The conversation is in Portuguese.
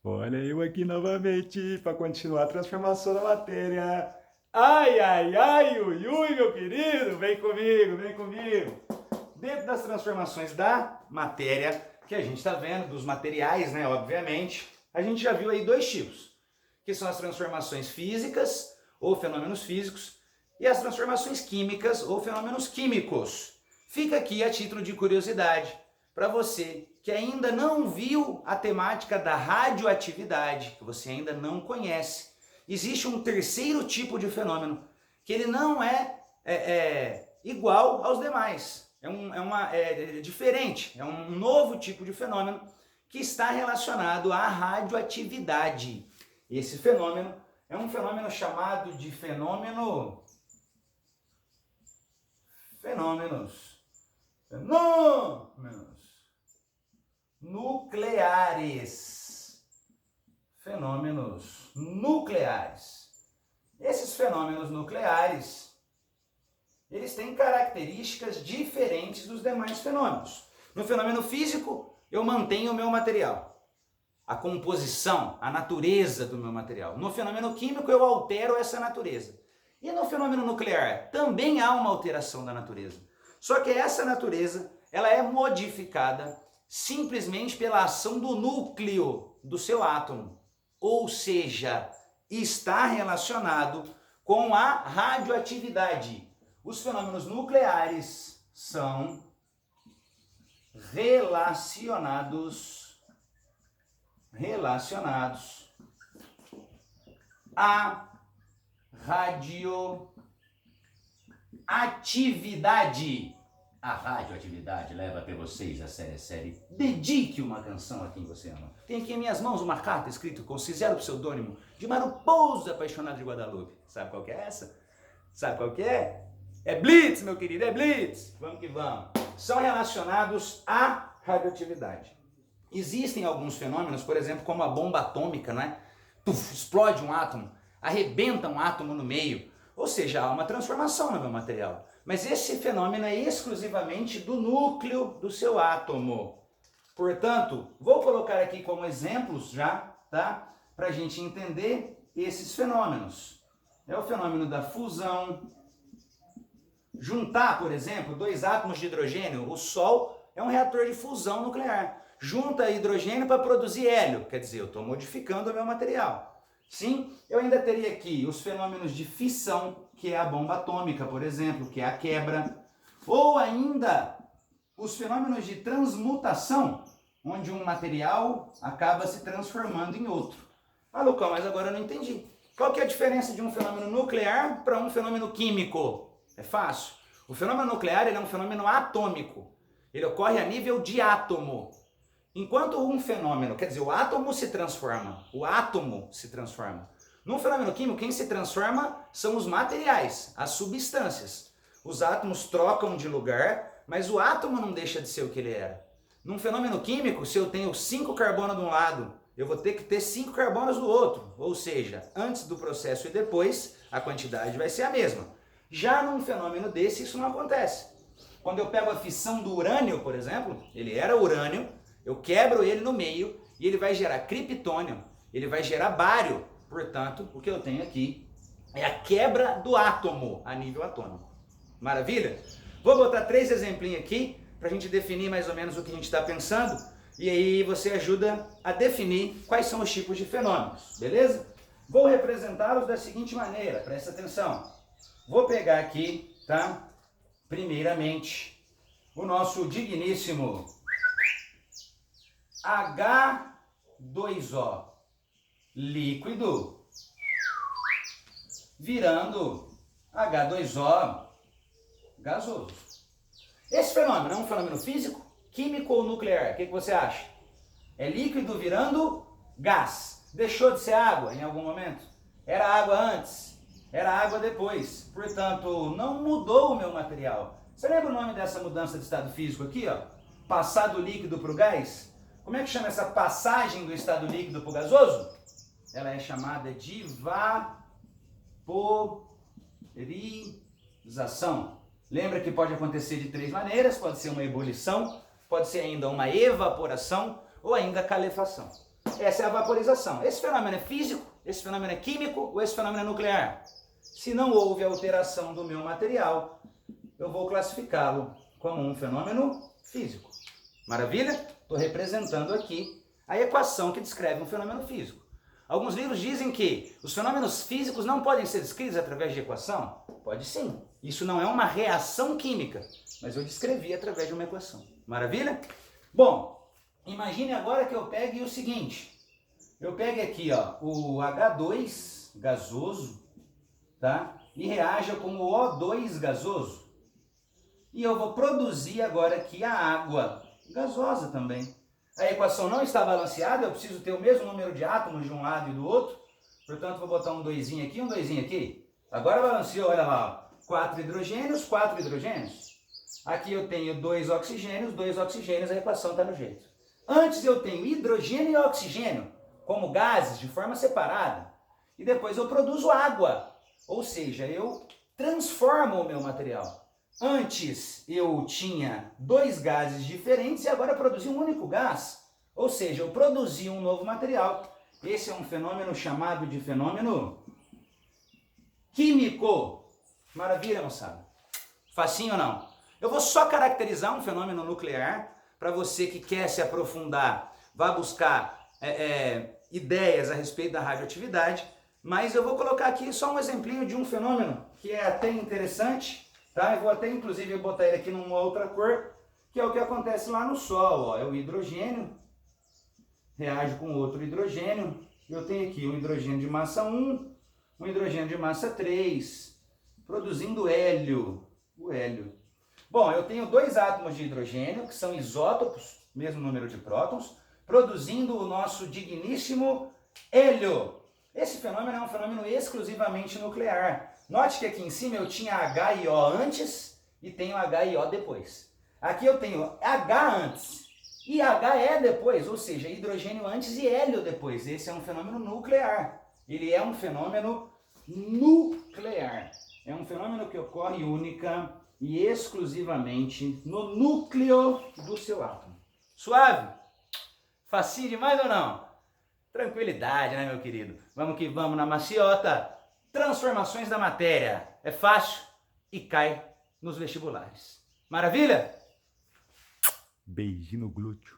Olha eu aqui novamente para continuar a transformação da matéria. Ai, ai, ai, ui, ui, meu querido, vem comigo, vem comigo. Dentro das transformações da matéria, que a gente está vendo, dos materiais, né, obviamente, a gente já viu aí dois tipos, que são as transformações físicas ou fenômenos físicos e as transformações químicas ou fenômenos químicos. Fica aqui a título de curiosidade para você que ainda não viu a temática da radioatividade, que você ainda não conhece. Existe um terceiro tipo de fenômeno, que ele não é igual aos demais. É diferente, é um novo tipo de fenômeno que está relacionado à radioatividade. Esse fenômeno é um fenômeno chamado de fenômenos nucleares. Fenômenos nucleares. Esses fenômenos nucleares, eles têm características diferentes dos demais fenômenos. No fenômeno físico, eu mantenho o meu material, a composição, a natureza do meu material. No fenômeno químico, eu altero essa natureza. E no fenômeno nuclear, também há uma alteração da natureza. Só que essa natureza, ela é modificada simplesmente pela ação do núcleo do seu átomo. Ou seja, está relacionado com a radioatividade. Os fenômenos nucleares são relacionados à radioatividade. A radioatividade leva até vocês a série. Dedique uma canção a quem você ama. Tem aqui em minhas mãos uma carta escrita com sincero pseudônimo de Mano Pouso, apaixonado de Guadalupe. Sabe qual que é essa? Sabe qual que é? É Blitz, meu querido, é Blitz. Vamos que vamos. São relacionados à radioatividade. Existem alguns fenômenos, por exemplo, como a bomba atômica, né? Puf, explode um átomo, arrebenta um átomo no meio. Ou seja, há uma transformação no meu material. Mas esse fenômeno é exclusivamente do núcleo do seu átomo. Portanto, vou colocar aqui como exemplos já, tá? Para a gente entender esses fenômenos. É o fenômeno da fusão. Juntar, por exemplo, dois átomos de hidrogênio. O Sol é um reator de fusão nuclear. Junta hidrogênio para produzir hélio. Quer dizer, eu estou modificando o meu material. Sim, eu ainda teria aqui os fenômenos de fissão, que é a bomba atômica, por exemplo, que é a quebra. Ou ainda os fenômenos de transmutação, onde um material acaba se transformando em outro. Ah, Lucão, mas agora eu não entendi. Qual que é a diferença de um fenômeno nuclear para um fenômeno químico? É fácil. O fenômeno nuclear ele é um fenômeno atômico. Ele ocorre a nível de átomo. Enquanto um fenômeno, quer dizer, o átomo se transforma. Num fenômeno químico, quem se transforma são os materiais, as substâncias. Os átomos trocam de lugar, mas o átomo não deixa de ser o que ele era. Num fenômeno químico, se eu tenho 5 carbonos de um lado, eu vou ter que ter 5 carbonos do outro. Ou seja, antes do processo e depois, a quantidade vai ser a mesma. Já num fenômeno desse, isso não acontece. Quando eu pego a fissão do urânio, por exemplo, ele era urânio, eu quebro ele no meio e ele vai gerar criptônio, ele vai gerar bário. Portanto, o que eu tenho aqui é a quebra do átomo a nível atômico. Maravilha? Vou botar 3 exemplinhos aqui para a gente definir mais ou menos o que a gente está pensando e aí você ajuda a definir quais são os tipos de fenômenos, beleza? Vou representá-los da seguinte maneira, presta atenção. Vou pegar aqui, tá? Primeiramente, o nosso digníssimo H2O líquido virando H2O gasoso. Esse fenômeno é um fenômeno físico, químico ou nuclear? O que você acha? É líquido virando gás. Deixou de ser água em algum momento? Era água antes? Era água depois. Portanto, não mudou o meu material. Você lembra o nome dessa mudança de estado físico aqui, ó? Passar do líquido para o gás? Como é que chama essa passagem do estado líquido para o gasoso? Ela é chamada de vaporização. Lembra que pode acontecer de 3 maneiras, pode ser uma ebulição, pode ser ainda uma evaporação ou ainda calefação. Essa é a vaporização. Esse fenômeno é físico, esse fenômeno é químico ou esse fenômeno é nuclear? Se não houve alteração do meu material, eu vou classificá-lo como um fenômeno físico. Maravilha? Estou representando aqui a equação que descreve um fenômeno físico. Alguns livros dizem que os fenômenos físicos não podem ser descritos através de equação. Pode sim. Isso não é uma reação química, mas eu descrevi através de uma equação. Maravilha? Bom, imagine agora que eu pegue o seguinte. Eu pegue aqui ó, o H2 gasoso, tá? E reaja com o O2 gasoso. E eu vou produzir agora aqui a água gasosa também. A equação não está balanceada, eu preciso ter o mesmo número de átomos de um lado e do outro. Portanto, vou botar um 2 aqui, um 2 aqui. Agora balanceou, olha lá, 4 hidrogênios, 4 hidrogênios. Aqui eu tenho 2 oxigênios, a equação está no jeito. Antes eu tenho hidrogênio e oxigênio como gases de forma separada. E depois eu produzo água. Ou seja, eu transformo o meu material. Antes eu tinha 2 gases diferentes e agora produzi um único gás. Ou seja, eu produzi um novo material. Esse é um fenômeno chamado de fenômeno químico. Maravilha, moçada? Facinho ou não? Eu vou só caracterizar um fenômeno nuclear para você que quer se aprofundar, vá buscar ideias a respeito da radioatividade, mas eu vou colocar aqui só um exemplinho de um fenômeno que é até interessante, tá? Eu vou até inclusive botar ele aqui numa outra cor, que é o que acontece lá no Sol, ó. É o hidrogênio, reage com outro hidrogênio, eu tenho aqui um hidrogênio de massa 1, um hidrogênio de massa 3, produzindo hélio, o hélio. Bom, eu tenho 2 átomos de hidrogênio, que são isótopos, mesmo número de prótons, produzindo o nosso digníssimo hélio. Esse fenômeno é um fenômeno exclusivamente nuclear. Note que aqui em cima eu tinha H e O antes e tenho H e O depois. Aqui eu tenho H antes e HE depois, ou seja, hidrogênio antes e hélio depois. Esse é um fenômeno nuclear. Ele é um fenômeno nuclear. É um fenômeno que ocorre única e exclusivamente no núcleo do seu átomo. Suave? Facinho demais ou não? Tranquilidade, né, meu querido? Vamos que vamos na maciota. Transformações da matéria. É fácil e cai nos vestibulares. Maravilha? Beijinho no glúteo.